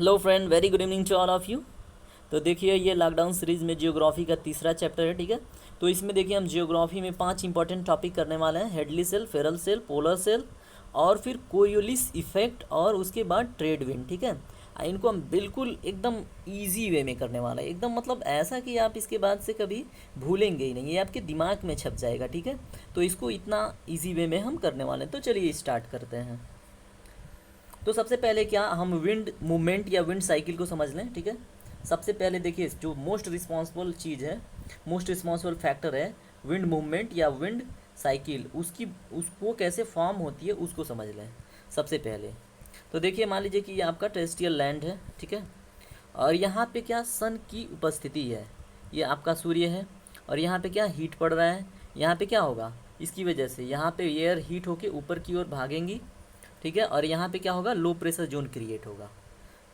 Hello friend, very good evening to all of you. तो देखिए, ये लॉकडाउन सीरीज़ में जियोग्राफी का तीसरा चैप्टर है, ठीक है। तो इसमें देखिए हम जियोग्राफी में 5 इंपॉर्टेंट टॉपिक करने वाले हैं। Hadley cell, Ferrel cell, polar cell और फिर कोरियोलिस इफेक्ट और उसके बाद ट्रेड विंड, ठीक है। इनको हम बिल्कुल एकदम इजी वे में करने वाला है, एकदम मतलब ऐसा कि आप इसके बाद से कभी भूलेंगे ही नहीं, ये आपके दिमाग में छप जाएगा, ठीक है। तो इसको इतना ईजी वे में हम करने वाले हैं। तो चलिए स्टार्ट करते हैं। तो सबसे पहले क्या हम विंड मूवमेंट या विंड साइकिल को समझ लें, ठीक है। सबसे पहले देखिए, जो मोस्ट रिस्पॉन्सिबल चीज़ है, मोस्ट रिस्पॉन्सिबल फैक्टर है विंड मूवमेंट या विंड साइकिल, उसको कैसे फॉर्म होती है उसको समझ लें सबसे पहले। तो देखिए, मान लीजिए कि ये आपका टेरेस्ट्रियल लैंड है, ठीक है। और यहाँ पे क्या सन की उपस्थिति है, ये आपका सूर्य है। और यहाँ पे क्या हीट पड़ रहा है, यहाँ पे क्या होगा, इसकी वजह से यहाँ पे एयर हीट होके ऊपर की ओर भागेंगी, ठीक है। और यहाँ पे क्या होगा, लो प्रेशर जोन क्रिएट होगा,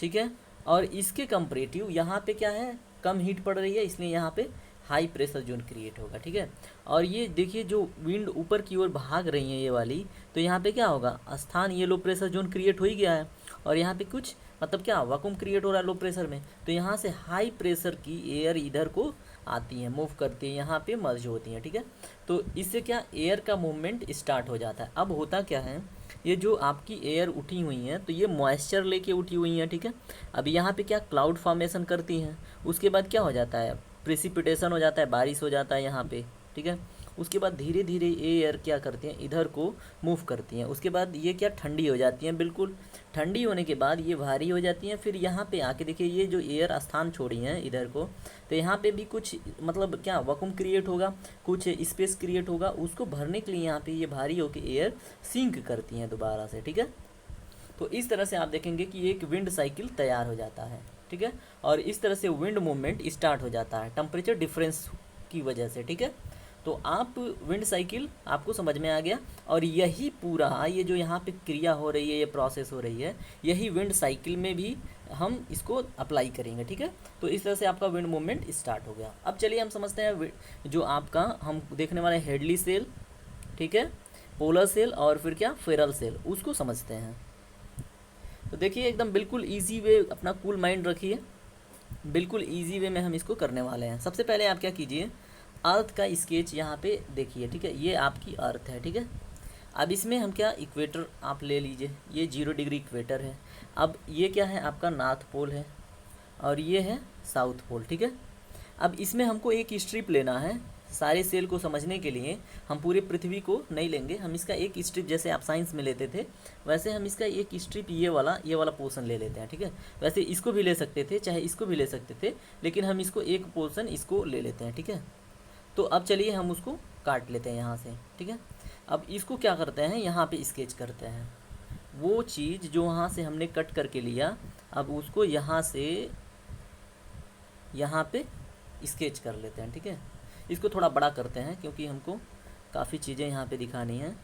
ठीक है। और इसके कंपैरेटिव यहाँ पे क्या है, कम हीट पड़ रही है, इसलिए यहाँ पे हाई प्रेशर जोन क्रिएट होगा, ठीक है। और ये देखिए, जो विंड ऊपर की ओर भाग रही है ये वाली, तो यहाँ पे क्या होगा, स्थान ये लो प्रेशर जोन क्रिएट हो ही गया है। और यहाँ पे कुछ मतलब क्या वैक्यूम क्रिएट हो रहा है लो प्रेशर में, तो यहाँ से हाई प्रेशर की एयर इधर को आती है, मूव करती है, यहाँ पे मर्ज होती है, ठीक है। तो इससे क्या एयर का मूवमेंट स्टार्ट हो जाता है। अब होता क्या है, ये जो आपकी एयर उठी हुई हैं, तो ये मॉइस्चर लेके उठी हुई हैं, ठीक है। अब यहाँ पे क्या क्लाउड फॉर्मेशन करती हैं, उसके बाद क्या हो जाता है, प्रेसिपिटेशन हो जाता है, बारिश हो जाता है यहाँ पे, ठीक है। उसके बाद धीरे धीरे एयर क्या करती हैं, इधर को मूव करती हैं। उसके बाद ये क्या ठंडी हो जाती हैं, बिल्कुल ठंडी होने के बाद ये भारी हो जाती हैं। फिर यहाँ पे आके देखिए, ये जो एयर स्थान छोड़ी हैं इधर को, तो यहाँ पे भी कुछ मतलब क्या वैक्यूम क्रिएट होगा, कुछ स्पेस क्रिएट होगा, उसको भरने के लिए यहाँ पे ये भारी होकर एयर सिंक करती हैं दोबारा से, ठीक है। तो इस तरह से आप देखेंगे कि एक विंड साइकिल तैयार हो जाता है, ठीक है। और इस तरह से विंड मूवमेंट स्टार्ट हो जाता है टेम्परेचर डिफरेंस की वजह से, ठीक है। तो आप विंड साइकिल आपको समझ में आ गया। और यही पूरा ये जो यहाँ पे क्रिया हो रही है, ये प्रोसेस हो रही है, यही विंड साइकिल में भी हम इसको अप्लाई करेंगे, ठीक है। तो इस तरह से आपका विंड मूवमेंट स्टार्ट हो गया। अब चलिए हम समझते हैं जो आपका हम देखने वाले हेडली सेल, ठीक है, पोलर सेल और फिर क्या फेरल सेल, उसको समझते हैं। तो देखिए, एकदम बिल्कुल इजी वे, अपना कूल माइंड रखिए, बिल्कुल इजी वे में हम इसको करने वाले हैं। सबसे पहले आप क्या कीजिए, अर्थ का स्केच यहाँ पे देखिए, ठीक है। ये आपकी अर्थ है, ठीक है। अब इसमें हम क्या, इक्वेटर आप ले लीजिए, ये 0 डिग्री इक्वेटर है। अब ये क्या है, आपका नॉर्थ पोल है और ये है साउथ पोल, ठीक है। अब इसमें हमको एक स्ट्रिप लेना है, सारे सेल को समझने के लिए हम पूरे पृथ्वी को नहीं लेंगे, हम इसका एक स्ट्रिप, जैसे आप साइंस में लेते थे वैसे हम इसका एक स्ट्रिप ये वाला पोर्शन ले लेते हैं, ठीक है। वैसे इसको भी ले सकते थे, चाहे इसको भी ले सकते थे, लेकिन हम इसको एक पोर्शन इसको ले लेते हैं, ठीक है। तो अब चलिए हम उसको काट लेते हैं यहाँ से, ठीक है। अब इसको क्या करते हैं, यहाँ पे स्केच करते हैं, वो चीज़ जो वहाँ से हमने कट करके लिया, अब उसको यहाँ से यहाँ पे स्केच कर लेते हैं, ठीक है। इसको थोड़ा बड़ा करते हैं क्योंकि हमको काफ़ी चीज़ें यहाँ पे दिखानी हैं।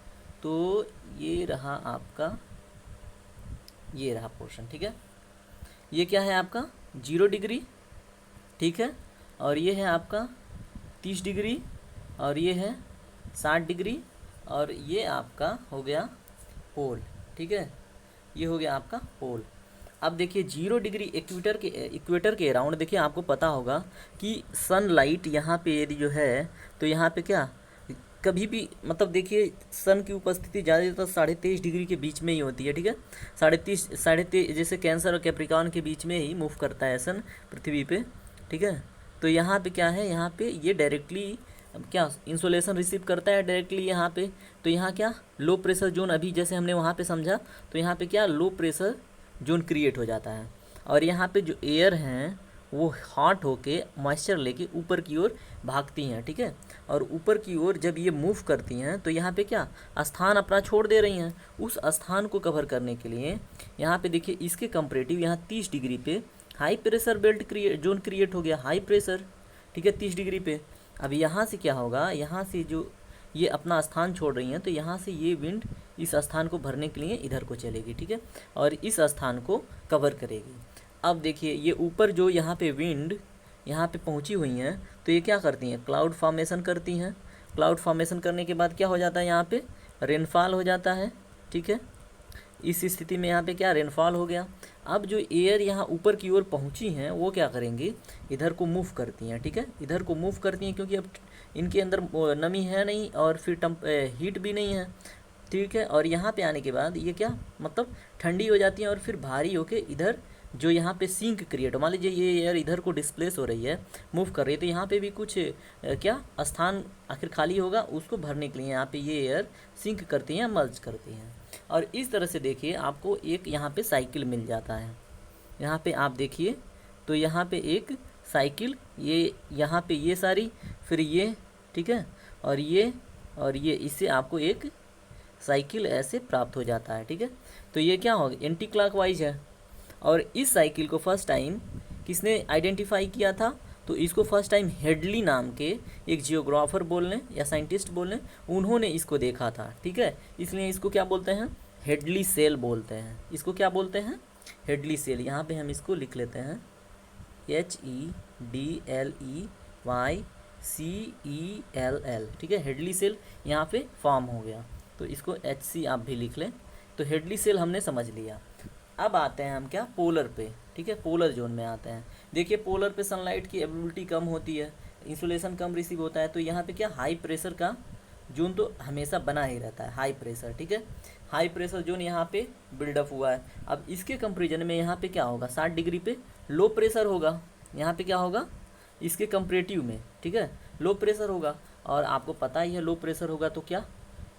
तो ये रहा आपका, ये रहा पोर्शन, ठीक है। ये क्या है आपका 0 डिग्री, ठीक है। और ये है आपका 30 डिग्री, और ये है 60 डिग्री, और ये आपका हो गया पोल, ठीक है। ये हो गया आपका पोल। अब देखिए 0 डिग्री इक्वेटर के अराउंड देखिए, आपको पता होगा कि सनलाइट यहाँ पे यदि जो है, तो यहाँ पे क्या कभी भी मतलब देखिए, सन की उपस्थिति ज़्यादातर 23.5 डिग्री के बीच में ही होती है, ठीक है। 23.5 जैसे कैंसर और कैप्रिकॉर्न के बीच में ही मूव करता है सन पृथ्वी पे, ठीक है। तो यहाँ पे क्या है, यहाँ पे ये डायरेक्टली क्या इंसोलेशन रिसीव करता है डायरेक्टली यहाँ पे। तो यहाँ क्या लो प्रेशर जोन, अभी जैसे हमने वहाँ पे समझा, तो यहाँ पे क्या लो प्रेशर जोन क्रिएट हो जाता है। और यहाँ पे जो एयर हैं वो हॉट होके मॉइस्चर लेके ऊपर की ओर भागती हैं, ठीक है। और ऊपर की ओर जब ये मूव करती हैं, तो यहाँ पे क्या स्थान अपना छोड़ दे रही हैं, उस स्थान को कवर करने के लिए यहाँ पे देखिए, इसके कंपैरेटिव यहाँ 30 डिग्री पे high pressure belt zone create हो गया, हाई प्रेशर, ठीक है, 30 डिग्री पे। अब यहाँ से क्या होगा, यहाँ से जो ये अपना स्थान छोड़ रही हैं, तो यहाँ से ये विंड इस स्थान को भरने के लिए इधर को चलेगी, ठीक है, और इस स्थान को कवर करेगी। अब देखिए, ये ऊपर जो यहाँ पे विंड यहाँ पे पहुँची हुई हैं, तो ये क्या करती हैं, क्लाउड फॉर्मेशन करती हैं। क्लाउड फॉर्मेशन करने के बाद क्या हो जाता है, यहाँ पे रेनफॉल हो जाता है, ठीक है। इस स्थिति में यहाँ पे क्या रेनफॉल हो गया। अब जो एयर यहाँ ऊपर की ओर पहुँची हैं वो क्या करेंगी, इधर को मूव करती हैं, ठीक है, इधर को मूव करती हैं क्योंकि अब इनके अंदर नमी है नहीं और फिर हीट भी नहीं है, ठीक है। और यहाँ पे आने के बाद ये क्या मतलब ठंडी हो जाती है और फिर भारी होके इधर जो यहाँ पे सिंक क्रिएट हो, मान लीजिए ये एयर इधर को डिस्प्लेस हो रही है, मूव कर रही है, तो यहाँ पे भी कुछ क्या स्थान आखिर खाली होगा, उसको भरने के लिए यहाँ पे ये एयर सिंक करती हैं, मर्ज करती हैं। और इस तरह से देखिए आपको एक यहाँ पे साइकिल मिल जाता है। यहाँ पे आप देखिए तो यहाँ पे एक साइकिल, ये यहाँ पे ये सारी, फिर ये, ठीक है, और ये इससे आपको एक साइकिल ऐसे प्राप्त हो जाता है, ठीक है। तो ये क्या होगा, एंटी क्लॉकवाइज है। और इस साइकिल को फर्स्ट टाइम किसने आइडेंटिफाई किया था, तो इसको फर्स्ट टाइम हेडली नाम के एक जियोग्राफर बोल लें या साइंटिस्ट बोल लें, उन्होंने इसको देखा था, ठीक है। इसलिए इसको क्या बोलते हैं, हेडली सेल बोलते हैं। इसको क्या बोलते हैं, हेडली सेल। यहाँ पे हम इसको लिख लेते हैं HEDLEYCELL, ठीक है, हेडली सेल यहाँ पे फॉर्म हो गया, तो इसको HC आप भी लिख लें। तो हेडली सेल हमने समझ लिया। अब आते हैं हम क्या, पोलर पे, ठीक है, पोलर जोन में आते हैं। देखिए पोलर पे सनलाइट की अवेलेबिलिटी कम होती है, इंसुलेशन कम रिसीव होता है, तो यहाँ पे क्या हाई प्रेशर का जोन तो हमेशा बना ही रहता है, हाई प्रेशर, ठीक है, हाई प्रेशर जोन यहाँ पे बिल्डअप हुआ है। अब इसके कंपेरिजन में यहाँ पे क्या होगा, 60 डिग्री पे लो प्रेशर होगा, यहाँ पे क्या होगा इसके कंपेरेटिव में, ठीक है, लो प्रेशर होगा। और आपको पता ही है लो प्रेशर होगा तो क्या,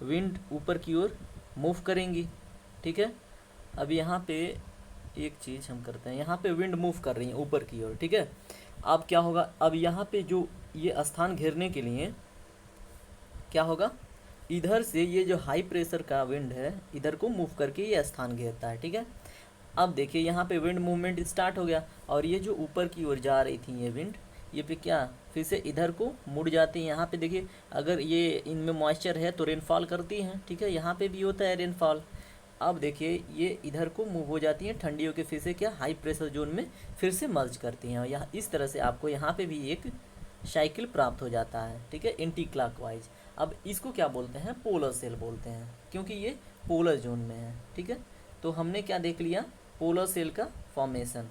विंड ऊपर की ओर मूव करेंगी, ठीक है। अब यहाँ पे एक चीज़ हम करते हैं, यहाँ पे विंड मूव कर रही है ऊपर की ओर, ठीक है। अब क्या होगा, अब यहाँ पे जो ये स्थान घेरने के लिए क्या होगा, इधर से ये जो हाई प्रेशर का विंड है इधर को मूव करके ये स्थान घेरता है, ठीक है। अब देखिए यहाँ पे विंड मूवमेंट स्टार्ट हो गया और ये जो ऊपर की ओर जा रही थी ये विंड, ये पे क्या फिर से इधर को मुड़ जाती है। यहाँ पे देखिए अगर ये इनमें मॉइस्चर है तो रेनफॉल करती हैं, ठीक है, यहाँ पे भी होता है रेनफॉल। अब देखिए ये इधर को मूव हो जाती हैं, ठंडी होकर फिर से क्या हाई प्रेशर जोन में फिर से मर्ज करती हैं। और यहाँ इस तरह से आपको यहाँ पे भी एक साइकिल प्राप्त हो जाता है, ठीक है, एंटी क्लॉकवाइज। अब इसको क्या बोलते हैं, पोलर सेल बोलते हैं, क्योंकि ये पोलर जोन में है, ठीक है। तो हमने क्या देख लिया, पोलर सेल का फॉर्मेशन।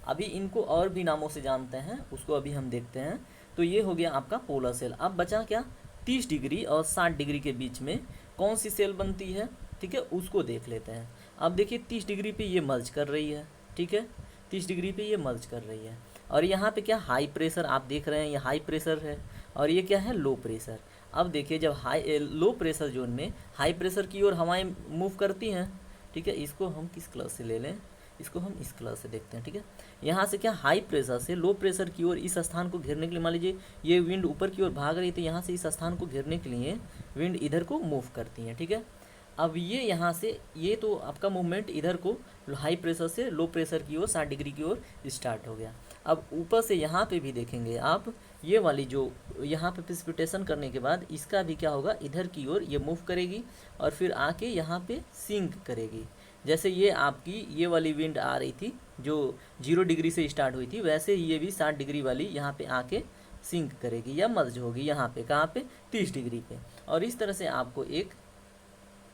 अभी इनको और भी नामों से जानते हैं, उसको अभी हम देखते हैं। तो ये हो गया आपका पोलर सेल। अब बचा क्या, 30 डिग्री और 60 डिग्री के बीच में कौन सी सेल बनती है, ठीक है, उसको देख लेते हैं। अब देखिए 30 डिग्री पे ये मर्ज कर रही है, ठीक है, 30 डिग्री पे ये मर्ज कर रही है। और यहाँ पे क्या हाई प्रेशर आप देख रहे हैं, ये हाई प्रेशर है और ये क्या है लो प्रेशर। अब देखिए जब लो प्रेशर जोन में हाई प्रेशर की ओर हवाएं मूव करती हैं, ठीक है, इसको हम किस कलर से ले लें, इसको हम इस कलर से देखते हैं, ठीक है। यहाँ से क्या हाई प्रेशर से लो प्रेशर की ओर इस स्थान को घेरने के लिए, मान लीजिए ये विंड ऊपर की ओर भाग रही थी, यहाँ से इस स्थान को घेरने के लिए विंड इधर को मूव करती है, ठीक है। अब ये यहाँ से ये तो आपका मूवमेंट इधर को हाई प्रेशर से लो प्रेशर की ओर 60 डिग्री की ओर स्टार्ट हो गया। अब ऊपर से यहाँ पे भी देखेंगे आप, ये वाली जो यहाँ पे प्रेसिपिटेशन करने के बाद इसका भी क्या होगा, इधर की ओर ये मूव करेगी और फिर आके यहाँ पे सिंक करेगी। जैसे ये आपकी ये वाली विंड आ रही थी जो 0 डिग्री से स्टार्ट हुई थी, वैसे ये भी 60 डिग्री वाली यहाँ पे आके सिंक करेगी या मर्ज होगी यहाँ पे, कहाँ पे 30 डिग्री पे। और इस तरह से आपको एक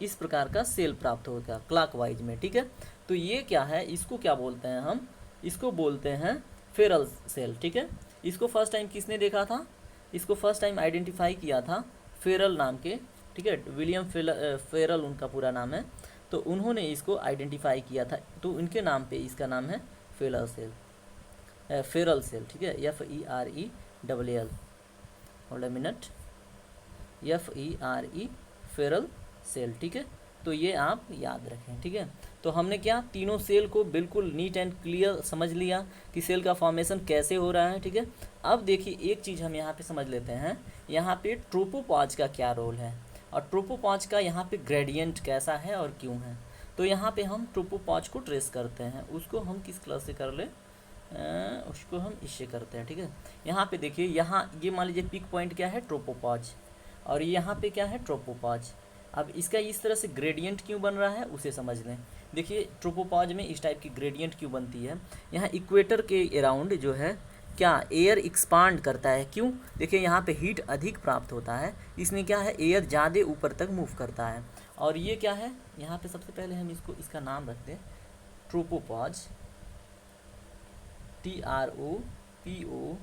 इस प्रकार का सेल प्राप्त होगा क्लॉकवाइज में, ठीक है। तो ये क्या है, इसको क्या बोलते हैं हम, इसको बोलते हैं फेरल सेल, ठीक है। इसको फर्स्ट टाइम किसने देखा था, इसको फर्स्ट टाइम आइडेंटिफाई किया था फेरल नाम के, ठीक है, विलियम फेरल उनका पूरा नाम है। तो उन्होंने इसको आइडेंटिफाई किया था, तो उनके नाम पे इसका नाम है फेरल सेल, फेरल सेल, ठीक है, FERELL, hold a minute, FERE Ferrel cell, ठीक है। तो ये आप याद रखें, ठीक है। तो हमने क्या तीनों सेल को बिल्कुल नीट एंड क्लियर समझ लिया कि सेल का फॉर्मेशन कैसे हो रहा है, ठीक है। अब देखिए एक चीज़ हम यहाँ पे समझ लेते हैं, यहाँ पे ट्रोपोपॉज का क्या रोल है और ट्रोपोपॉज का यहाँ पे ग्रेडियंट कैसा है और क्यों है। तो यहाँ पे हम ट्रोपोपॉज को ट्रेस करते हैं, उसको हम किस क्लास से कर लें, उसको हम इससे करते हैं, ठीक है। यहाँ पे देखिए, यहाँ ये मान लीजिए पिक पॉइंट क्या है, ट्रोपोपॉज, और यहाँ पे क्या है, ट्रोपोपॉज। अब इसका इस तरह से ग्रेडियंट क्यों बन रहा है उसे समझ लें। देखिए ट्रोपोपॉज में इस टाइप की ग्रेडियंट क्यों बनती है, यहाँ इक्वेटर के अराउंड जो है क्या एयर एक्सपांड करता है, क्यों, देखिए यहाँ पे हीट अधिक प्राप्त होता है, इसमें क्या है एयर ज़्यादा ऊपर तक मूव करता है। और ये क्या है, यहाँ पे सबसे पहले हम इसको इसका नाम रखते हैं ट्रोपोपॉज, TROPOSE,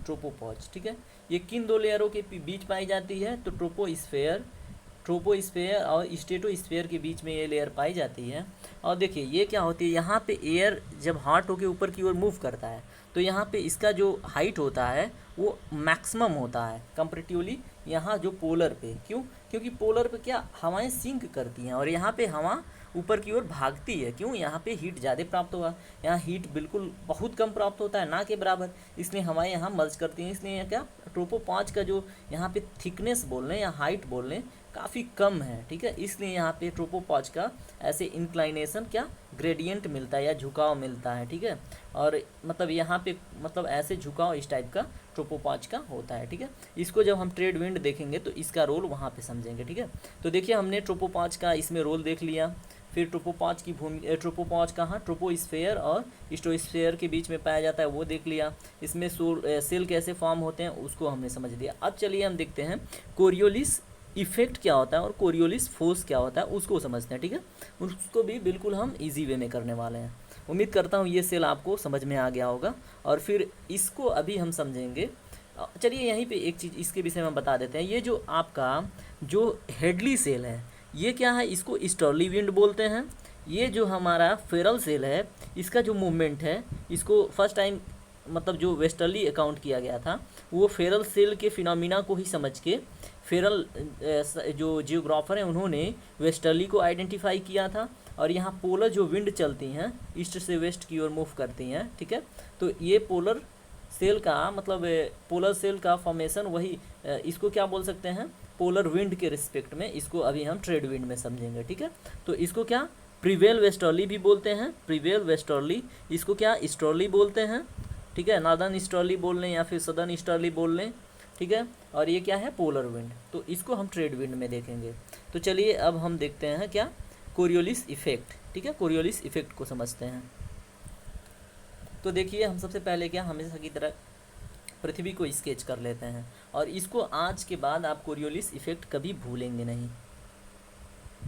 ट्रोपोपॉज, ठीक है। ये किन दो लेयरों के बीच पाई जाती है? तो ट्रोपोस्फेयर और स्ट्रेटोस्फेयर के बीच में ये लेयर पाई जाती है। और देखिए ये क्या होती है, यहाँ पे एयर जब हॉट होकर ऊपर की ओर मूव करता है तो यहाँ पे इसका जो हाइट होता है वो मैक्सिमम होता है कंपैरेटिवली यहाँ जो पोलर पे। क्यों? क्योंकि पोलर पे क्या हवाएं सिंक करती हैं और यहाँ पे हवा ऊपर की ओर भागती है। क्यों? यहाँ पे हीट ज़्यादा प्राप्त होगा, यहाँ हीट बिल्कुल बहुत कम प्राप्त होता है, ना के बराबर, इसलिए हवाएं यहाँ मर्ज करती हैं। इसलिए यहाँ क्या ट्रोपोपॉज का जो यहाँ पे थिकनेस बोल रहे हैं या हाइट बोल रहे हैं काफ़ी कम है, ठीक है। इसलिए यहाँ पे ट्रोपोपॉज का ऐसे इंक्लाइनेशन क्या ग्रेडियंट मिलता है या झुकाव मिलता है, ठीक है। और मतलब यहाँ पे मतलब ऐसे झुकाव इस टाइप का ट्रोपोपॉज का होता है, ठीक है। इसको जब हम ट्रेड विंड देखेंगे तो इसका रोल वहाँ पे समझेंगे, ठीक है। तो देखिए हमने ट्रोपोपॉज का इसमें रोल देख लिया। फिर ट्रोपोपॉज की भूमि, ट्रोपोपॉज कहाँ ट्रोपोस्फेयर और स्ट्रेटोस्फेयर के बीच में पाया जाता है वो देख लिया। इसमें सेल कैसे फॉर्म होते हैं उसको हमने समझ लिया। अब चलिए हम देखते हैं कोरियोलिस इफेक्ट क्या होता है और कोरियोलिस फोर्स क्या होता है उसको समझते हैं, ठीक है। उसको भी बिल्कुल हम इजी वे में करने वाले हैं। उम्मीद करता हूँ ये सेल आपको समझ में आ गया होगा और फिर इसको अभी हम समझेंगे। चलिए यहीं पे एक चीज़ इसके विषय में बता देते हैं। ये जो आपका जो हेडली सेल है ये क्या है, इसको स्टर्ली विंड बोलते हैं। ये जो हमारा फेरल सेल है इसका जो मूवमेंट है इसको फर्स्ट टाइम मतलब जो वेस्टर्ली अकाउंट किया गया था वो फेरल सेल के फिनोमिना को ही समझ के फेरल जो जियोग्राफर हैं उन्होंने वेस्टर्ली को आइडेंटिफाई किया था। और यहाँ पोलर जो विंड चलती हैं ईस्ट से वेस्ट की ओर मूव करती हैं, ठीक है। तो ये पोलर सेल का मतलब पोलर सेल का फॉर्मेशन वही इसको क्या बोल सकते हैं पोलर विंड के रिस्पेक्ट में। इसको अभी हम ट्रेड विंड में समझेंगे, ठीक है। तो इसको क्या प्रिवेल वेस्टर्ली भी बोलते हैं, प्रिवेल वेस्टर्ली। इसको क्या ईस्टर्ली बोलते हैं, ठीक है, नॉर्दर्न ईस्टर्ली बोल लें या फिर सदर्न ईस्टर्ली बोल लें, ठीक है। और ये क्या है पोलर विंड, तो इसको हम ट्रेड विंड में देखेंगे। तो चलिए अब हम देखते हैं क्या कोरियोलिस इफेक्ट, ठीक है। कोरियोलिस इफेक्ट को समझते हैं। तो देखिए हम सबसे पहले क्या हमेशा की तरह पृथ्वी को स्केच कर लेते हैं और इसको आज के बाद आप कोरियोलिस इफेक्ट कभी भूलेंगे नहीं।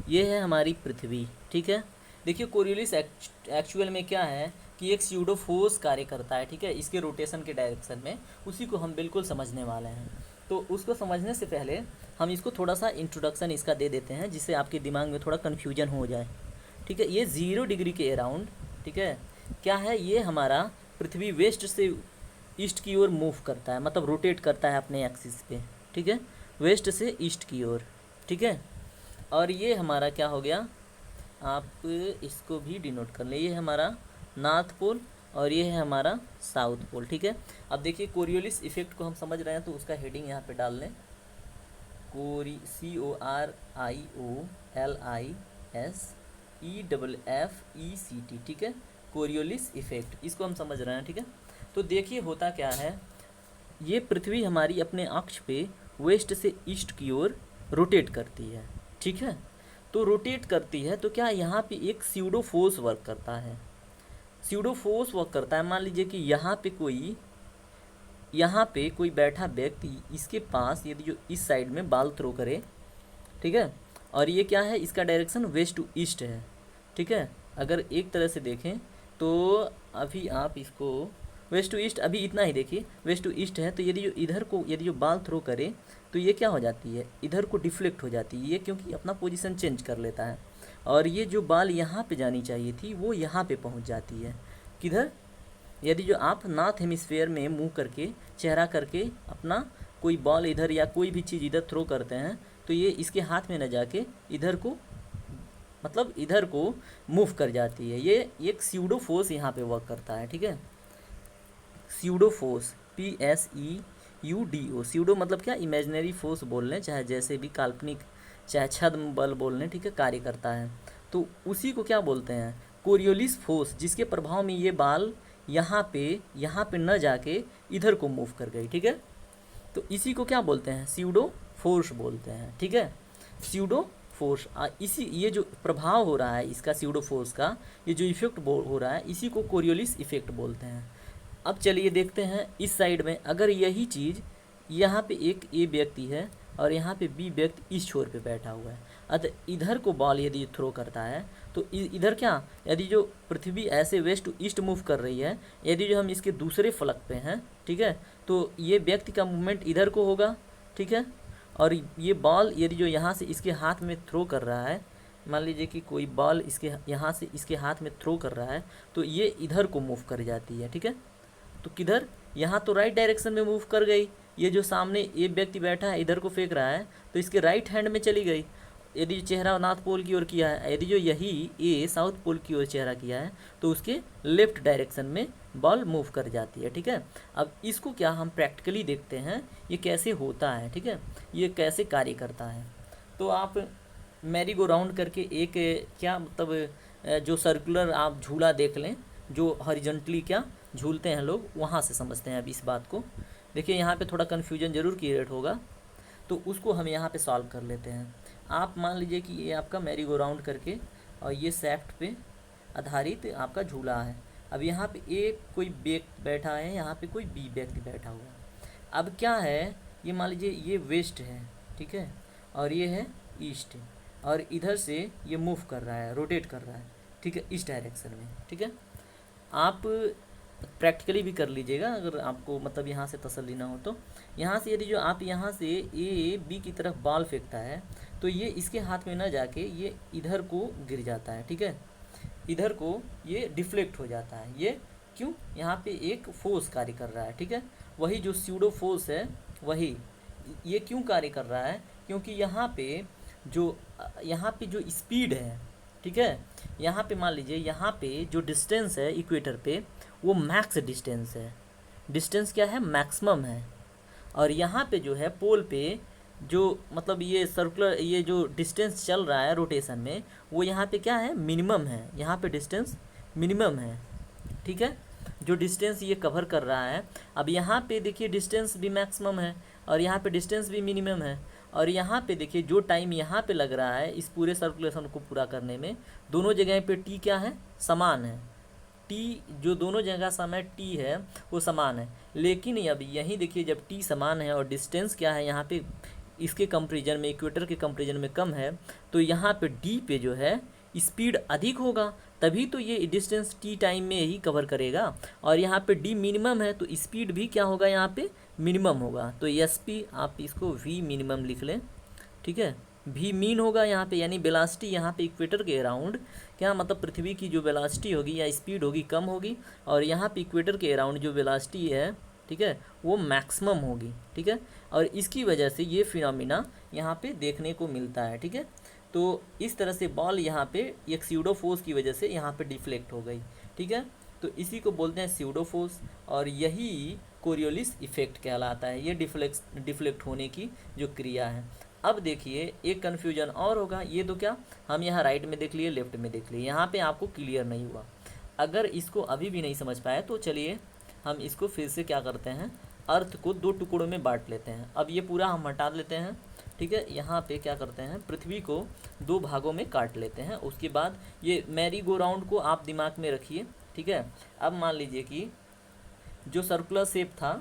ये है हमारी पृथ्वी, ठीक है। देखिए कोरियोलिस एक्चुअल में क्या है कि एक स्यूडो फोर्स कार्य करता है, ठीक है, इसके रोटेशन के डायरेक्शन में। उसी को हम बिल्कुल समझने वाले हैं। तो उसको समझने से पहले हम इसको थोड़ा सा इंट्रोडक्शन इसका दे देते हैं जिससे आपके दिमाग में थोड़ा कन्फ्यूजन हो जाए, ठीक है। ये 0 डिग्री के अराउंड, ठीक है, क्या है ये हमारा पृथ्वी वेस्ट से ईस्ट की ओर मूव करता है, मतलब रोटेट करता है अपने एक्सिस पे, ठीक है, वेस्ट से ईस्ट की ओर, ठीक है। और ये हमारा क्या हो गया, आप इसको भी डिनोट कर लें, ये हमारा नॉर्थ पोल और ये है हमारा साउथ पोल, ठीक है। अब देखिए कोरियोलिस इफेक्ट को हम समझ रहे हैं तो उसका हेडिंग यहाँ पे डाल लें, CORIOLISEFFECT, ठीक है, कोरियोलिस इफेक्ट, इसको हम समझ रहे हैं, ठीक है। तो देखिए होता क्या है, ये पृथ्वी हमारी अपने अक्ष पे वेस्ट से ईस्ट की ओर रोटेट करती है, ठीक है। तो रोटेट करती है तो क्या यहाँ पे एक स्यूडो फोर्स वर्क करता है, स्यूडो फोर्स वर्क करता है। मान लीजिए कि यहाँ पे कोई बैठा व्यक्ति इसके पास यदि जो इस साइड में बॉल थ्रो करे, ठीक है, और ये क्या है इसका डायरेक्शन वेस्ट टू ईस्ट है, ठीक है। अगर एक तरह से देखें तो अभी आप इसको वेस्ट टू ईस्ट, अभी इतना ही देखिए वेस्ट टू ईस्ट है, तो यदि जो बॉल थ्रो करे तो ये क्या हो जाती है इधर को डिफ्लेक्ट हो जाती है ये, क्योंकि अपना पोजीशन चेंज कर लेता है। और ये जो बॉल यहाँ पे जानी चाहिए थी वो यहाँ पे पहुँच जाती है, किधर, यदि जो आप नॉर्थ हेमिस्फेयर में मुंह करके चेहरा करके अपना कोई बॉल इधर या कोई भी चीज़ इधर थ्रो करते हैं तो ये इसके हाथ में न जाके इधर को मतलब इधर को मूव कर जाती है। ये एक स्यूडो फोर्स यहाँ पे वर्क करता है, ठीक है, स्यूडो फोर्स PSEUDO, स्यूडो मतलब क्या इमेजिनरी फोर्स बोल लें चाहे जैसे भी काल्पनिक चाहे छद्म बल बोल लें, ठीक है, कार्य करता है। तो उसी को क्या बोलते हैं कोरियोलिस फोर्स, जिसके प्रभाव में ये बाल यहाँ पे न जाके इधर को मूव कर गई, ठीक है। तो इसी को क्या बोलते हैं स्यूडो फोर्स बोलते हैं, ठीक है, स्यूडो फोर्स। इसी ये जो प्रभाव हो रहा है इसका स्यूडो फोर्स का, ये जो इफेक्ट हो रहा है इसी को कोरियोलिस इफेक्ट बोलते हैं। अब चलिए देखते हैं इस साइड में, अगर यही चीज़ यहाँ पे एक ए व्यक्ति है और यहाँ पे बी व्यक्ति इस छोर पे बैठा हुआ है, अतः इधर को बॉल यदि थ्रो करता है तो इधर क्या, यदि जो पृथ्वी ऐसे वेस्ट टू ईस्ट मूव कर रही है, यदि जो हम इसके दूसरे फलक पे हैं, ठीक है, तो ये व्यक्ति का मूवमेंट इधर को होगा, ठीक है। और ये बॉल यदि जो यहाँ से इसके हाथ में थ्रो कर रहा है, मान लीजिए कि कोई बॉल इसके यहाँ से इसके हाथ में थ्रो कर रहा है, तो ये इधर को मूव कर जाती है, ठीक है। तो किधर, यहाँ तो राइट डायरेक्शन में मूव कर गई, ये जो सामने ये व्यक्ति बैठा है इधर को फेंक रहा है, तो इसके राइट हैंड में चली गई। यदि चेहरा नॉर्थ पोल की ओर किया है, यदि जो यही ए साउथ पोल की ओर चेहरा किया है, तो उसके लेफ्ट डायरेक्शन में बॉल मूव कर जाती है, ठीक है। अब इसको क्या हम प्रैक्टिकली देखते हैं, ये कैसे होता है, ठीक है, ये कैसे कार्य करता है। तो आप मैरी गो राउंड करके एक क्या मतलब जो सर्कुलर आप झूला देख लें, जो हॉरिजॉन्टली क्या झूलते हैं लोग, वहाँ से समझते हैं अब इस बात को। देखिए यहाँ पे थोड़ा कन्फ्यूजन ज़रूर क्रिएट होगा, तो उसको हम यहाँ पे सॉल्व कर लेते हैं। आप मान लीजिए कि ये आपका मैरी गो राउंड करके और ये सैफ्ट पे आधारित आपका झूला है। अब यहाँ पे ए कोई व्यक्ति बैठा है, यहाँ पे कोई बी व्यक्ति बैठा हुआ है। अब क्या है, ये मान लीजिए ये वेस्ट है, ठीक है, और ये है ईस्ट, और इधर से ये मूव कर रहा है, रोटेट कर रहा है, ठीक है, इस डायरेक्शन में, ठीक है। आप प्रैक्टिकली भी कर लीजिएगा अगर आपको मतलब यहाँ से तसल्ली ना हो तो। यहाँ से यदि जो आप यहाँ से ए बी की तरफ बॉल फेंकता है, तो ये इसके हाथ में ना जाके ये इधर को गिर जाता है, ठीक है, इधर को ये डिफ्लेक्ट हो जाता है। ये क्यों, यहाँ पे एक फोर्स कार्य कर रहा है, ठीक है, वही जो स्यूडो फोर्स है वही। ये क्यों कार्य कर रहा है, क्योंकि यहाँ पे जो स्पीड है, ठीक है, यहाँ पे मान लीजिए यहाँ पे जो डिस्टेंस है इक्वेटर पे, वो मैक्स डिस्टेंस है। डिस्टेंस क्या है, मैक्सिमम है। और यहाँ पे जो है पोल पे जो मतलब ये सर्कुलर ये जो डिस्टेंस चल रहा है रोटेशन में, वो यहाँ पे क्या है, मिनिमम है। यहाँ पे डिस्टेंस मिनिमम है, ठीक है, जो डिस्टेंस ये कवर कर रहा है। अब यहाँ पे देखिए डिस्टेंस भी मैक्सिमम है और यहाँ पे डिस्टेंस भी मिनिमम है। और यहाँ पे देखिए जो टाइम यहाँ पे लग रहा है इस पूरे सर्कुलेशन को पूरा करने में, दोनों जगह पे टी क्या है, समान है। टी जो दोनों जगह समय टी है वो समान है। लेकिन अब यहीं देखिए जब टी समान है और डिस्टेंस क्या है यहाँ पे इसके कंपेरिजन में, इक्वेटर के कंपेरिजन में कम है, तो यहाँ पे डी पे जो है स्पीड अधिक होगा, तभी तो ये डिस्टेंस टी टाइम में ही कवर करेगा। और यहाँ पे डी मिनिमम है तो स्पीड भी क्या होगा, यहाँ पे मिनिमम होगा। तो एस पी आप इसको वी मिनिमम लिख लें, ठीक है, भी मीन होगा यहाँ पे, यानी वेलोसिटी यहाँ पे इक्वेटर के अराउंड क्या मतलब पृथ्वी की जो वेलोसिटी होगी या स्पीड होगी कम होगी, और यहाँ पे इक्वेटर के अराउंड जो वेलोसिटी है, ठीक है, वो मैक्सिमम होगी, ठीक है। और इसकी वजह से ये फिनोमिना यहाँ पे देखने को मिलता है, ठीक है। तो इस तरह से बॉल यहाँ पे एक स्यूडो फोर्स की वजह से यहाँ पे डिफ्लेक्ट हो गई, ठीक है। तो इसी को बोलते हैं स्यूडो फोर्स, और यही कोरियोलिस इफेक्ट कहलाता है, ये डिफ्लेक्ट होने की जो क्रिया है। अब देखिए एक कन्फ्यूजन और होगा, ये तो क्या हम यहाँ राइट में देख लिए, लेफ्ट में देख लिए, यहाँ पे आपको क्लियर नहीं हुआ। अगर इसको अभी भी नहीं समझ पाए तो चलिए हम इसको फिर से क्या करते हैं, अर्थ को दो टुकड़ों में बांट लेते हैं। अब ये पूरा हम हटा लेते हैं, ठीक है। यहाँ पे क्या करते हैं, पृथ्वी को दो भागों में काट लेते हैं। उसके बाद ये मैरी गो राउंड को आप दिमाग में रखिए, ठीक है। अब मान लीजिए कि जो सर्कुलर शेप था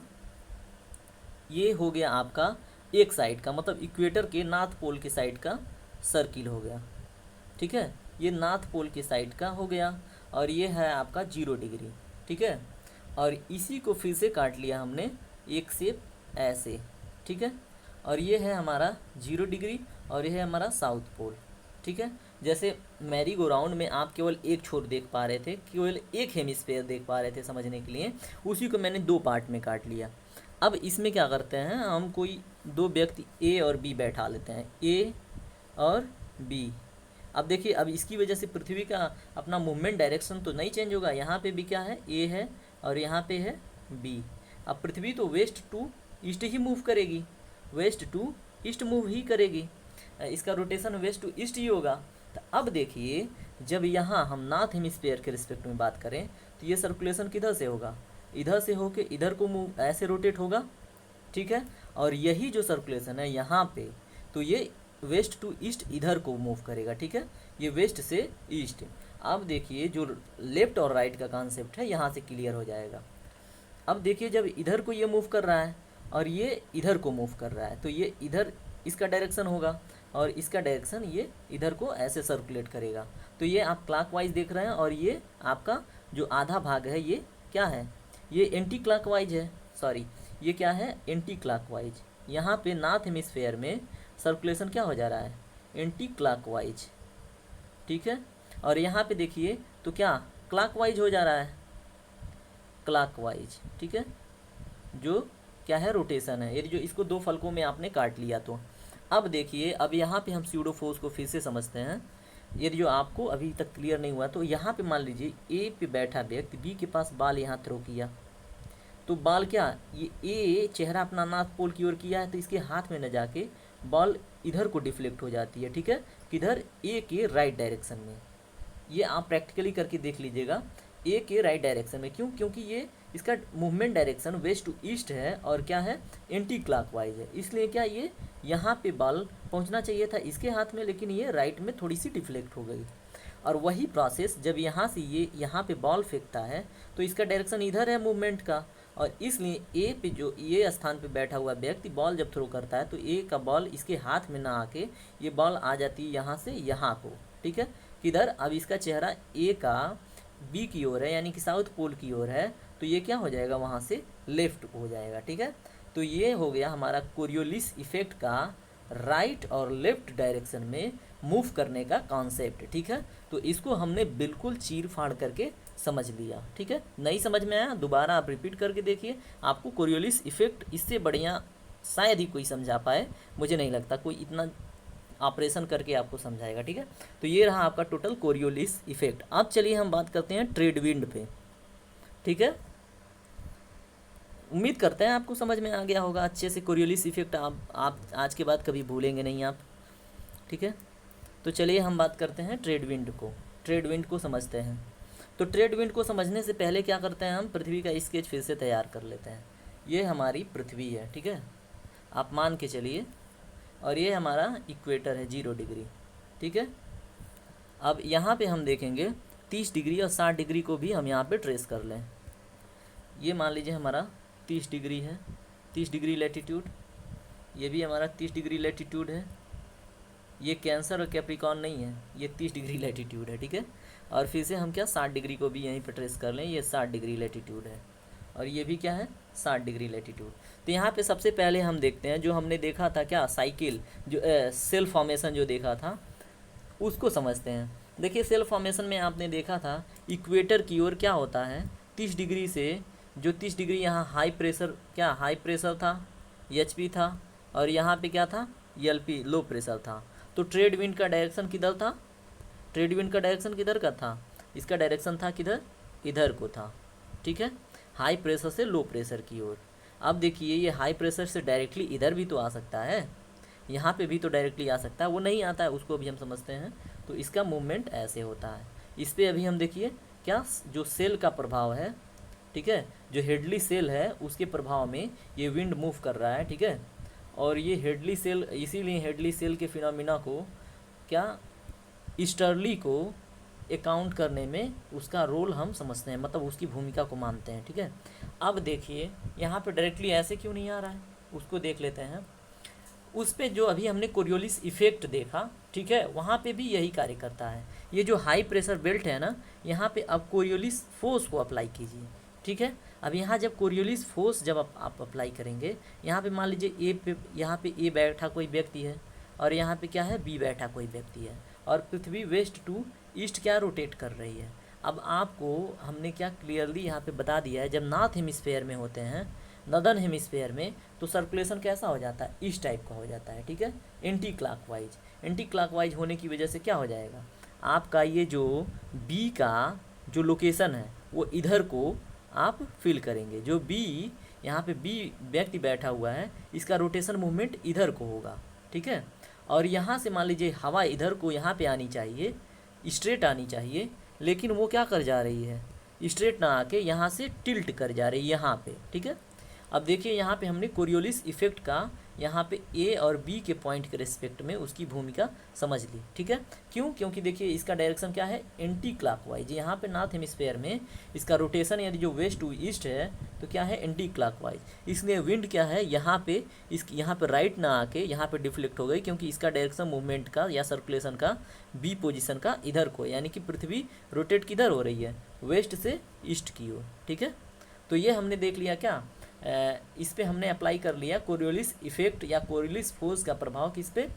ये हो गया आपका एक साइड का, मतलब इक्वेटर के नॉर्थ पोल के साइड का सर्किल हो गया, ठीक है, ये नॉर्थ पोल के साइड का हो गया। और ये है आपका 0 डिग्री, ठीक है। और इसी को फिर से काट लिया हमने एक शेप ऐसे, ठीक है। और ये है हमारा 0 डिग्री और ये है हमारा साउथ पोल, ठीक है। जैसे मैरी गो राउंड में आप केवल एक छोर देख पा रहे थे, केवल एक हेमिस्फेयर देख पा रहे थे समझने के लिए, उसी को मैंने दो पार्ट में काट लिया। अब इसमें क्या करते हैं, हम कोई दो व्यक्ति ए और बी बैठा लेते हैं, ए और बी। अब देखिए अब इसकी वजह से पृथ्वी का अपना मूवमेंट डायरेक्शन तो नहीं चेंज होगा। यहाँ पे भी क्या है, ए है और यहाँ पे है बी। अब पृथ्वी तो वेस्ट टू ईस्ट ही मूव करेगी, वेस्ट टू ईस्ट मूव ही करेगी, इसका रोटेशन वेस्ट टू ईस्ट ही होगा। तो अब देखिए जब यहाँ हम नॉर्थ हेमिस्फीयर के रिस्पेक्ट में बात करें तो ये सर्कुलेशन किधर से होगा, इधर से होके इधर को मूव ऐसे रोटेट होगा, ठीक है। और यही जो सर्कुलेशन है यहाँ पे, तो ये वेस्ट टू ईस्ट इधर को मूव करेगा, ठीक है, ये वेस्ट से ईस्ट। अब देखिए जो लेफ्ट और राइट का कॉन्सेप्ट है यहाँ से क्लियर हो जाएगा। अब देखिए जब इधर को ये मूव कर रहा है और ये इधर को मूव कर रहा है, तो ये इधर इसका डायरेक्शन होगा और इसका डायरेक्शन ये इधर को ऐसे सर्कुलेट करेगा। तो ये आप क्लॉकवाइज देख रहे हैं और ये आपका जो आधा भाग है ये क्या है, ये एंटी क्लॉकवाइज है, सॉरी ये क्या है, एंटी क्लॉकवाइज। यहाँ पे नॉर्थ हेमिस्फेयर में सर्कुलेशन क्या हो जा रहा है, एंटी क्लॉकवाइज, ठीक है। और यहाँ पे देखिए तो क्या क्लॉकवाइज हो जा रहा है, क्लॉकवाइज, ठीक है, जो क्या है, रोटेशन है। ये जो इसको दो फलकों में आपने काट लिया तो अब देखिए, अब यहाँ पे हम स्यूडो फोर्स को फिर से समझते हैं। ये जो आपको अभी तक क्लियर नहीं हुआ, तो यहाँ पे मान लीजिए ए पे बैठा व्यक्ति बी के पास बाल यहाँ थ्रो किया, तो बॉल क्या, ये ए चेहरा अपना नॉर्थ पोल की ओर किया है, तो इसके हाथ में न जाके बॉल इधर को डिफ्लेक्ट हो जाती है, ठीक है, किधर, ए के राइट डायरेक्शन में। ये आप प्रैक्टिकली करके देख लीजिएगा, ए के राइट डायरेक्शन में। क्यों, क्योंकि ये इसका movement direction west to east है और क्या है, एंटी क्लॉकवाइज है, इसलिए क्या ये यहाँ पे बॉल पहुँचना चाहिए था इसके हाथ में, लेकिन ये राइट में थोड़ी सी डिफ्लेक्ट हो गई। और वही प्रोसेस जब यहाँ से ये यहाँ पे बॉल फेंकता है तो इसका डायरेक्शन इधर है मूवमेंट का, और इसलिए ए पे जो ये स्थान पे बैठा हुआ व्यक्ति बॉल जब थ्रो करता है तो ए का बॉल इसके हाथ में ना आके ये बॉल आ जाती है यहाँ से यहाँ को, ठीक है, किधर, अब इसका चेहरा ए का बी की ओर है, यानी कि साउथ पोल की ओर है, तो ये क्या हो जाएगा, वहाँ से लेफ्ट हो जाएगा, ठीक है। तो ये हो गया हमारा कोरियोलिस इफेक्ट का राइट और लेफ्ट डायरेक्शन में मूव करने का कॉन्सेप्ट, ठीक है। तो इसको हमने बिल्कुल चीर फाड़ करके समझ लिया, ठीक है। नहीं समझ में आया, दोबारा आप रिपीट करके देखिए, आपको कोरियोलिस इफेक्ट इससे बढ़िया शायद ही कोई समझा पाए, मुझे नहीं लगता कोई इतना ऑपरेशन करके आपको समझाएगा, ठीक है। तो ये रहा आपका टोटल कोरियोलिस इफेक्ट। अब चलिए हम बात करते हैं ट्रेड विंड पे, ठीक है। उम्मीद करते हैं आपको समझ में आ गया होगा अच्छे से। कोरियोलिस इफेक्ट आप आज के बाद कभी भूलेंगे नहीं आप, ठीक है। तो चलिए हम बात करते हैं ट्रेड विंड को, ट्रेड विंड को समझते हैं। तो ट्रेड विंड को समझने से पहले क्या करते हैं, हम पृथ्वी का स्केच फिर से तैयार कर लेते हैं। ये हमारी पृथ्वी है, ठीक है, आप मान के चलिए, और ये हमारा इक्वेटर है 0 डिग्री, ठीक है। अब यहाँ पे हम देखेंगे 30 डिग्री और 60 डिग्री को भी हम यहाँ पे ट्रेस कर लें। ये मान लीजिए हमारा 30 डिग्री है, 30 डिग्री लैटिट्यूड, ये भी हमारा 30 डिग्री लैटिट्यूड है। ये कैंसर और कैप्रिकॉर्न नहीं है, ये 30 डिग्री लैटिट्यूड है, ठीक है। और फिर से हम क्या 60 डिग्री को भी यहीं पर ट्रेस कर लें, ये 60 डिग्री लैटिट्यूड है, और ये भी क्या है 60 डिग्री लैटिट्यूड। तो यहाँ पे सबसे पहले हम देखते हैं जो हमने देखा था क्या, साइकिल, जो सेल फॉर्मेशन जो देखा था उसको समझते हैं। देखिए सेल फॉर्मेशन में आपने देखा था इक्वेटर की ओर क्या होता है, 30 डिग्री से जो 30 डिग्री यहाँ हाई प्रेशर, क्या हाई प्रेशर था, एचपी था, और यहाँ पे क्या था, एलपी लो प्रेशर था। तो ट्रेड विंड का डायरेक्शन किधर था, ट्रेड विंड का डायरेक्शन किधर का था, इसका डायरेक्शन था किधर, इधर को था, ठीक है, हाई प्रेशर से लो प्रेशर की ओर। अब देखिए ये हाई प्रेशर से डायरेक्टली इधर भी तो आ सकता है, यहाँ पे भी तो डायरेक्टली आ सकता है, वो नहीं आता है, उसको भी हम समझते हैं। तो इसका मूवमेंट ऐसे होता है। इस पर अभी हम देखिए क्या, जो सेल का प्रभाव है, ठीक है, जो हेडली सेल है उसके प्रभाव में ये विंड मूव कर रहा है, ठीक है। और ये हेडली सेल, इसीलिए हेडली सेल के फिनोमिना को क्या, ईस्टर्ली को अकाउंट करने में उसका रोल हम समझते हैं, मतलब उसकी भूमिका को मानते हैं, ठीक है। अब देखिए यहाँ पे डायरेक्टली ऐसे क्यों नहीं आ रहा है, उसको देख लेते हैं। उस पे जो अभी हमने कोरियोलिस इफेक्ट देखा, ठीक है, वहाँ पे भी यही कार्य करता है। ये जो हाई प्रेशर बेल्ट है ना, यहाँ पे अब कोरियोलिस फोर्स को अप्लाई कीजिए, ठीक है। अब यहाँ जब कोरियोलिस फोर्स जब आप अप्लाई करेंगे, यहाँ पे मान लीजिए ए पे, यहाँ पे ए बैठा कोई व्यक्ति है, और यहाँ पे क्या है, बी बैठा कोई व्यक्ति है, और पृथ्वी वेस्ट टू ईस्ट क्या रोटेट कर रही है। अब आपको हमने क्या क्लियरली यहाँ पे बता दिया है, जब नॉर्थ हेमिस्फेयर में होते हैं, नॉर्दर्न हेमिस्फेयर में, तो सर्कुलेशन कैसा हो जाता है, इस टाइप का हो जाता है, ठीक है, एंटी क्लॉकवाइज। एंटी क्लॉकवाइज होने की वजह से क्या हो जाएगा, आपका ये जो बी का जो लोकेशन है वो इधर को आप फील करेंगे। जो बी यहाँ पे बी व्यक्ति बैठा हुआ है, इसका रोटेशन मूवमेंट इधर को होगा, ठीक है। और यहाँ से मान लीजिए हवा इधर को यहाँ पे आनी चाहिए, स्ट्रेट आनी चाहिए, लेकिन वो क्या कर जा रही है, स्ट्रेट ना आके यहाँ से टिल्ट कर जा रही है यहाँ पे, ठीक है। अब देखिए यहाँ पे हमने कोरियोलिस इफेक्ट का यहाँ पे ए और बी के पॉइंट के रिस्पेक्ट में उसकी भूमिका समझ ली, ठीक है। क्यों? क्योंकि देखिए इसका डायरेक्शन क्या है, एंटी क्लॉकवाइज। यहाँ पे नॉर्थ हेमिस्फेयर में इसका रोटेशन यदि जो वेस्ट टू ईस्ट है तो क्या है, एंटी क्लॉकवाइज। इसलिए विंड क्या है, यहाँ पे यहाँ पे राइट ना आके यहाँ पे डिफ्लेक्ट हो गई, क्योंकि इसका डायरेक्शन मूवमेंट का या सर्कुलेशन का बी पोजीशन का इधर को, यानी कि पृथ्वी रोटेट किधर हो रही है, वेस्ट से ईस्ट की ओर, ठीक है। तो ये हमने देख लिया क्या, इस पे हमने अप्लाई कर लिया कोरियोलिस इफेक्ट या कोरियोलिस फोर्स का प्रभाव किस पे,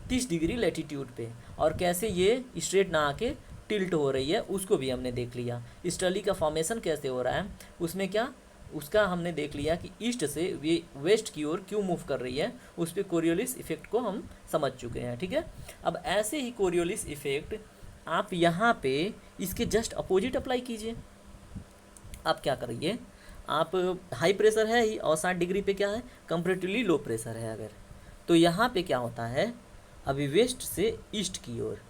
30 डिग्री लैटिट्यूड पे, और कैसे ये स्ट्रेट ना आके टिल्ट हो रही है उसको भी हमने देख लिया। स्टर्ली का फॉर्मेशन कैसे हो रहा है उसमें क्या, उसका हमने देख लिया कि ईस्ट से वे वेस्ट की ओर क्यों मूव कर रही है, उस पर कोरियोलिस इफेक्ट को हम समझ चुके हैं, ठीक है। अब ऐसे ही कोरियोलिस इफेक्ट आप यहाँ पे इसके जस्ट अपोजिट अप्लाई कीजिए। आप क्या करिए, आप हाई प्रेशर है ही और 60 डिग्री पे क्या है, कंपैरेटिवली लो प्रेशर है अगर, तो यहाँ पे क्या होता है, अभी वेस्ट से ईस्ट की ओर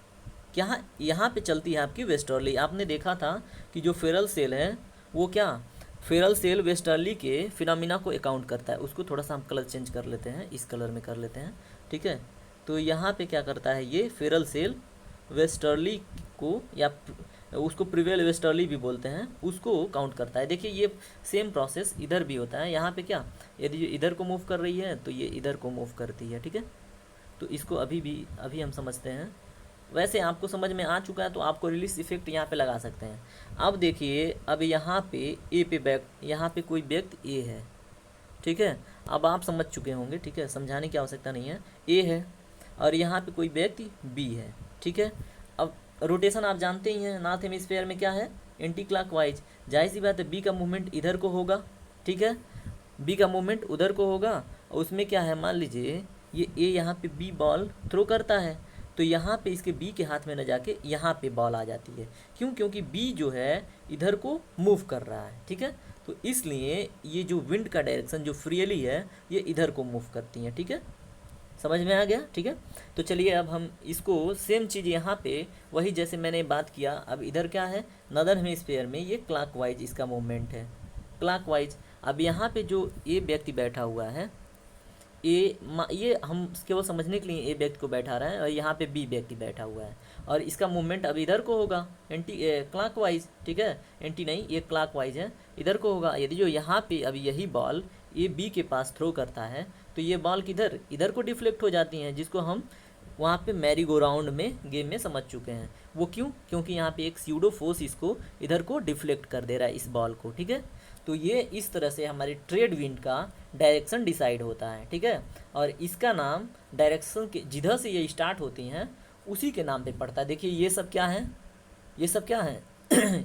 क्या यहाँ पे चलती है आपकी वेस्टर्ली। आपने देखा था कि जो फेरल सेल है वो क्या, फेरल सेल वेस्टर्ली के फिनोमिना को अकाउंट करता है। उसको थोड़ा सा हम कलर चेंज कर लेते हैं, इस कलर में कर लेते हैं, ठीक है। तो यहाँ पे क्या करता है, ये फेरल सेल वेस्टर्ली को, या उसको प्रिवेल वेस्टर्ली भी बोलते हैं, उसको काउंट करता है। देखिए ये सेम प्रोसेस इधर भी होता है। यहाँ पे क्या, यदि ये इधर को मूव कर रही है तो ये इधर को मूव करती है, ठीक है। तो इसको अभी हम समझते हैं। वैसे आपको समझ में आ चुका है तो आपको रिलीज इफेक्ट यहाँ पे लगा सकते हैं। अब देखिए, अब यहाँ पे ए पे यहाँ पे कोई व्यक्ति ए है, ठीक है। अब आप समझ चुके होंगे, ठीक है, समझाने की आवश्यकता नहीं है। ए है और यहाँ पे कोई व्यक्ति बी है, ठीक है। अब रोटेशन आप जानते ही हैं, नॉर्थ हेमिस्फेयर में क्या है, एंटी क्लॉकवाइज। जाहिर सी बात है बी का मूवमेंट इधर को होगा, ठीक है, बी का मूवमेंट उधर को होगा। और उसमें क्या है, मान लीजिए ये ए यहाँ पे बी बॉल थ्रो करता है, तो यहाँ पे इसके बी के हाथ में न जाके यहाँ पे बॉल आ जाती है। क्यों? क्योंकि बी जो है इधर को मूव कर रहा है, ठीक है। तो इसलिए ये जो विंड का डायरेक्शन जो फ्रीली है ये इधर को मूव करती है, ठीक है। समझ में आ गया, ठीक है। तो चलिए अब हम इसको सेम चीज़ यहाँ पे वही जैसे मैंने बात किया, अब इधर क्या है, नदर्न हेमिस्फीयर में ये क्लॉकवाइज इसका मूवमेंट है, क्लॉकवाइज। अब यहाँ पे जो ए व्यक्ति बैठा हुआ है, ये हम केवल समझने के लिए ए व्यक्ति को बैठा रहा है, और यहाँ पे बी व्यक्ति बैठा हुआ है, और इसका मूवमेंट अब इधर को होगा, एंटी क्लॉकवाइज, ठीक है। एंटी नहीं, ये क्लॉकवाइज है, इधर को होगा। यदि जो यहाँ पे अब यही बॉल ये बी के पास थ्रो करता है तो ये बॉल किधर, इधर को डिफ्लेक्ट हो जाती हैं, जिसको हम वहाँ पे मैरी गो राउंड में गेम में समझ चुके हैं। वो क्यों? क्योंकि यहाँ पे एक स्यूडो फोर्स इसको इधर को डिफ्लेक्ट कर दे रहा है, इस बॉल को, ठीक है। तो ये इस तरह से हमारे ट्रेड विंड का डायरेक्शन डिसाइड होता है, ठीक है। और इसका नाम डायरेक्शन के जिधर से ये स्टार्ट होती हैं उसी के नाम पे पड़ता है। देखिए ये सब क्या है, ये सब क्या है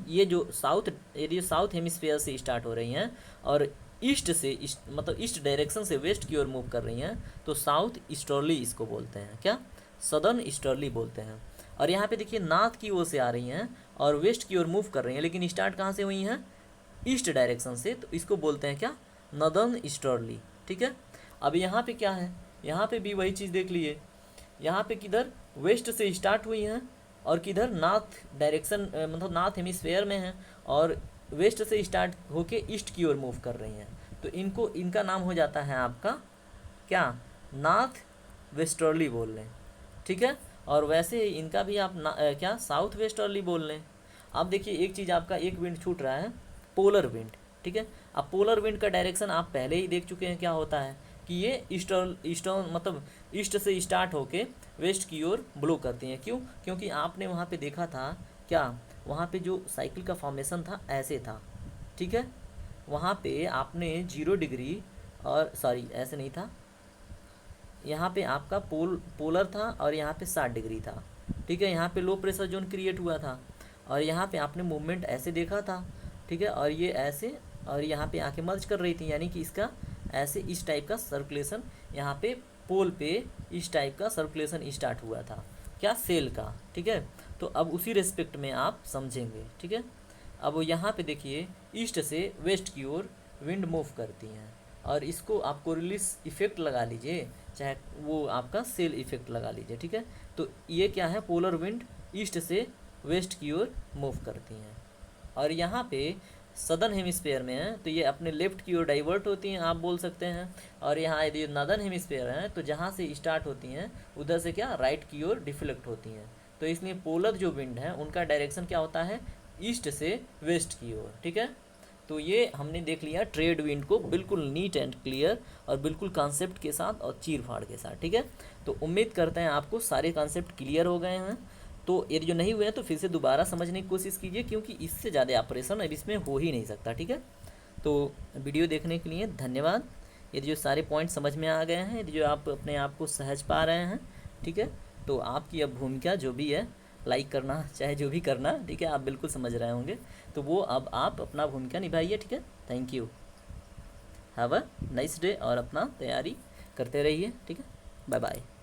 ये जो साउथ हेमिस्फीयर से स्टार्ट हो रही हैं और ईस्ट से मतलब ईस्ट डायरेक्शन से वेस्ट की ओर मूव कर रही हैं, तो साउथ ईस्टर्ली इसको बोलते हैं, क्या, सदर्न ईस्टर्ली बोलते हैं। और यहाँ पे देखिए नॉर्थ की ओर से आ रही हैं और वेस्ट की ओर मूव कर रही हैं, लेकिन स्टार्ट कहाँ से हुई हैं, ईस्ट डायरेक्शन से, तो इसको बोलते हैं क्या, नदर्न ईस्टर्ली, ठीक है। अब यहाँ पे क्या है, यहाँ पे भी वही चीज़ देख लिए, यहाँ पे किधर वेस्ट से स्टार्ट हुई हैं और किधर नॉर्थ डायरेक्शन मतलब नॉर्थ हेमिस्फेयर में है, और वेस्ट से स्टार्ट होके ईस्ट की ओर मूव कर रही हैं, तो इनका नाम हो जाता है आपका क्या, नॉर्थ वेस्टर्ली बोल लें, ठीक है। और वैसे ही इनका भी आप क्या साउथ वेस्टर्ली बोल लें। अब देखिए एक चीज़ आपका एक विंड छूट रहा है, पोलर विंड, ठीक है। अब पोलर विंड का डायरेक्शन आप पहले ही देख चुके हैं क्या होता है, कि ये ईस्टर्न मतलब ईस्ट से स्टार्ट होके वेस्ट की ओर ब्लो करती हैं। क्यों? क्योंकि आपने वहाँ पे देखा था क्या, वहाँ पे जो साइकिल का फॉर्मेशन था ऐसे था, ठीक है। वहाँ पे आपने 0 डिग्री और सॉरी ऐसे नहीं था, यहाँ पे आपका पोलर था और यहाँ पे 60 डिग्री था, ठीक है। यहाँ पे लो प्रेशर जोन क्रिएट हुआ था और यहाँ पे आपने मूवमेंट ऐसे देखा था, ठीक है। और ये ऐसे और यहाँ पे आके मर्ज कर रही थी, यानी कि इसका ऐसे इस टाइप का सर्कुलेशन यहाँ पे पोल पे इस टाइप का सर्कुलेशन स्टार्ट हुआ था, क्या, सेल का, ठीक है। तो अब उसी रेस्पेक्ट में आप समझेंगे, ठीक है। अब यहाँ पे देखिए ईस्ट से वेस्ट की ओर विंड मूव करती हैं, और इसको आप कोरियोलिस इफेक्ट लगा लीजिए, चाहे वो आपका सेल इफेक्ट लगा लीजिए, ठीक है। तो ये क्या है, पोलर विंड ईस्ट से वेस्ट की ओर मूव करती हैं। और यहाँ पे सदर्न हेमिस्फेयर में है तो ये अपने लेफ्ट की ओर डाइवर्ट होती हैं, आप बोल सकते हैं। और यहाँ यदि नॉर्दर्न हेमिस्फेयर है तो जहाँ से स्टार्ट होती हैं उधर से क्या राइट की ओर डिफ्लेक्ट होती हैं। तो इसलिए पोलर जो विंड है उनका डायरेक्शन क्या होता है, ईस्ट से वेस्ट की ओर, ठीक है। तो ये हमने देख लिया ट्रेड विंड को बिल्कुल नीट एंड क्लियर और बिल्कुल कॉन्सेप्ट के साथ और चीर फाड़ के साथ, ठीक है। तो उम्मीद करते हैं आपको सारे कॉन्सेप्ट क्लियर हो गए हैं। तो यदि जो नहीं हुए हैं तो फिर से दोबारा समझने की कोशिश कीजिए, क्योंकि इससे ज़्यादा ऑपरेशन अब इसमें हो ही नहीं सकता, ठीक है। तो वीडियो देखने के लिए धन्यवाद। यदि जो सारे पॉइंट समझ में आ गए हैं, यदि जो आप अपने आप को सहज पा रहे हैं, ठीक है, तो आपकी अब भूमिका जो भी है, लाइक करना चाहे जो भी करना, ठीक है, आप बिल्कुल समझ रहे होंगे। तो वो अब आप अपना भूमिका निभाइए, ठीक है। Thank you, have a nice day, और अपना तैयारी करते रहिए, ठीक है। Bye bye.